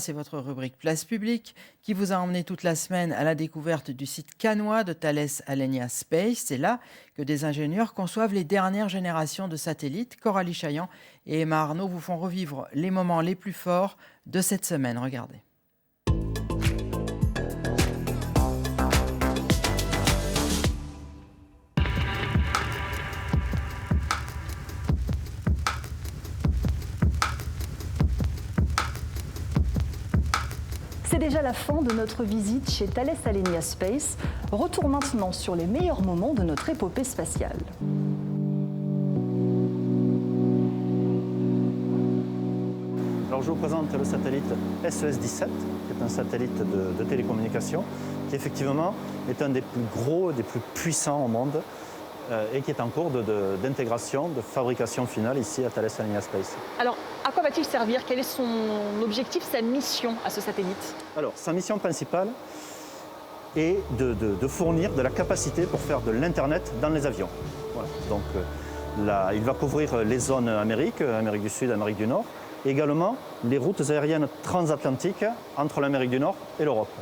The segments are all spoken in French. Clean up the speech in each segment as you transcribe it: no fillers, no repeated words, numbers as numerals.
C'est votre rubrique Place publique qui vous a emmené toute la semaine à la découverte du site cannois de Thales Alenia Space. C'est là que des ingénieurs conçoivent les dernières générations de satellites. Coralie Chaillan et Emma Arnaud vous font revivre les moments les plus forts de cette semaine. Regardez. C'est déjà la fin de notre visite chez Thales Alenia Space. Retour maintenant sur les meilleurs moments de notre épopée spatiale. Alors je vous présente le satellite SES-17, qui est un satellite de télécommunication, qui effectivement est un des plus gros, des plus puissants au monde, et qui est en cours d'intégration, de fabrication finale ici à Thales Alenia Space. Alors, à quoi va-t-il servir? Quel est son objectif, sa mission à ce satellite? Alors, sa mission principale est de fournir de la capacité pour faire de l'Internet dans les avions. Voilà. Donc, là, il va couvrir les zones Amérique du Sud, Amérique du Nord, et également les routes aériennes transatlantiques entre l'Amérique du Nord et l'Europe.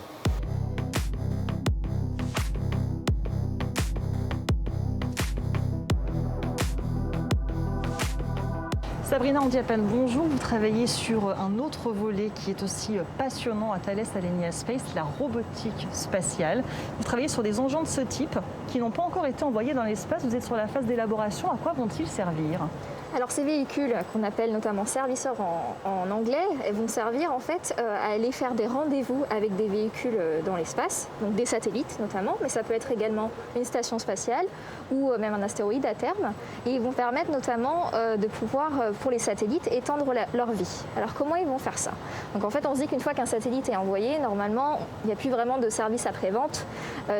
Sabrina Andiapan, bonjour. Vous travaillez sur un autre volet qui est aussi passionnant à Thales Alenia Space, la robotique spatiale. Vous travaillez sur des engins de ce type qui n'ont pas encore été envoyés dans l'espace. Vous êtes sur la phase d'élaboration. À quoi vont-ils servir ? Alors ces véhicules, qu'on appelle notamment serviceurs en anglais, vont servir en fait à aller faire des rendez-vous avec des véhicules dans l'espace, donc des satellites notamment, mais ça peut être également une station spatiale ou même un astéroïde à terme. Et ils vont permettre notamment de pouvoir, pour les satellites, étendre leur vie. Alors comment ils vont faire ça? Donc en fait on se dit qu'une fois qu'un satellite est envoyé, normalement il n'y a plus vraiment de service après-vente.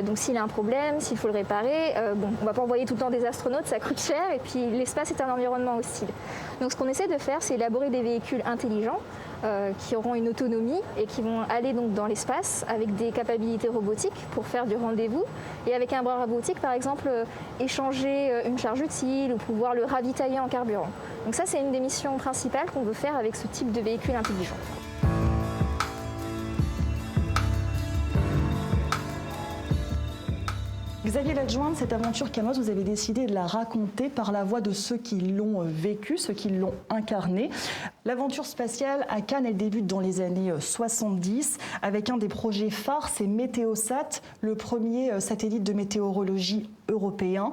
Donc s'il a un problème, s'il faut le réparer, bon, on ne va pas envoyer tout le temps des astronautes, ça coûte cher et puis l'espace est un environnement hostile. Donc ce qu'on essaie de faire, c'est élaborer des véhicules intelligents qui auront une autonomie et qui vont aller donc dans l'espace avec des capacités robotiques pour faire du rendez-vous et avec un bras robotique par exemple échanger une charge utile ou pouvoir le ravitailler en carburant. Donc ça c'est une des missions principales qu'on veut faire avec ce type de véhicule intelligent. Xavier Ladjointe, cette aventure cannoise, vous avez décidé de la raconter par la voix de ceux qui l'ont vécue, ceux qui l'ont incarnée. L'aventure spatiale à Cannes, elle débute dans les années 70 avec un des projets phares, c'est Météosat, le premier satellite de météorologie européen.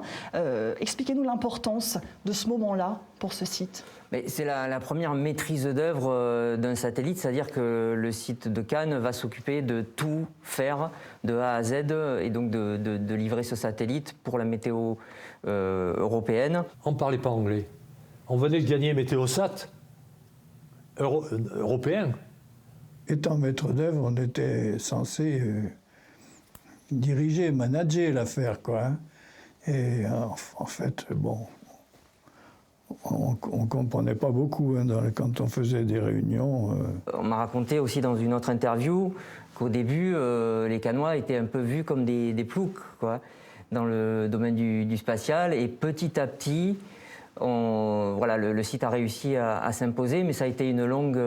Expliquez-nous l'importance de ce moment-là pour ce site. C'est la première maîtrise d'œuvre d'un satellite, c'est-à-dire que le site de Cannes va s'occuper de tout faire de A à Z et donc de livrer ce satellite pour la météo européenne. On ne parlait pas anglais. On venait de gagner Météosat européen. Étant maître d'œuvre, on était censé diriger, manager l'affaire, quoi. Et en fait, bon, on ne comprenait pas beaucoup quand on faisait des réunions. On m'a raconté aussi dans une autre interview qu'au début, les Cannois étaient un peu vus comme des ploucs, quoi, dans le domaine du spatial. Et petit à petit, le site a réussi à s'imposer, mais ça a été une longue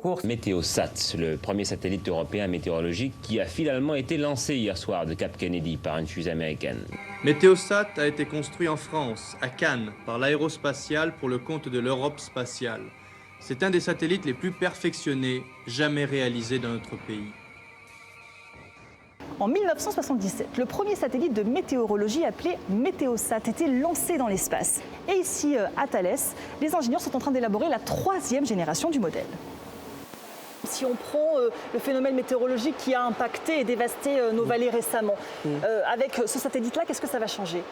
course. Météosat, le premier satellite européen météorologique qui a finalement été lancé hier soir de Cap Kennedy par une fusée américaine. Météosat a été construit en France, à Cannes, par l'aérospatiale pour le compte de l'Europe spatiale. C'est un des satellites les plus perfectionnés jamais réalisés dans notre pays. En 1977, le premier satellite de météorologie appelé Météosat était lancé dans l'espace. Et ici, à Thales, les ingénieurs sont en train d'élaborer la 3e génération du modèle. Si on prend le phénomène météorologique qui a impacté et dévasté nos vallées récemment, avec ce satellite-là, qu'est-ce que ça va changer ?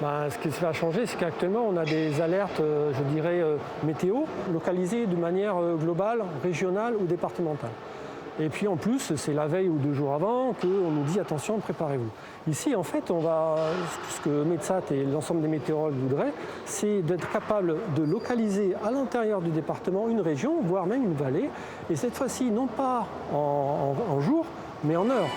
Ce qui va changer, c'est qu'actuellement, on a des alertes, je dirais, météo, localisées de manière globale, régionale ou départementale. Et puis en plus, c'est la veille ou 2 jours avant qu'on nous dit attention, préparez-vous. Ici, en fait, ce que Météosat et l'ensemble des météorologues voudraient, c'est d'être capable de localiser à l'intérieur du département une région, voire même une vallée, et cette fois-ci, non pas en jour, mais en heure.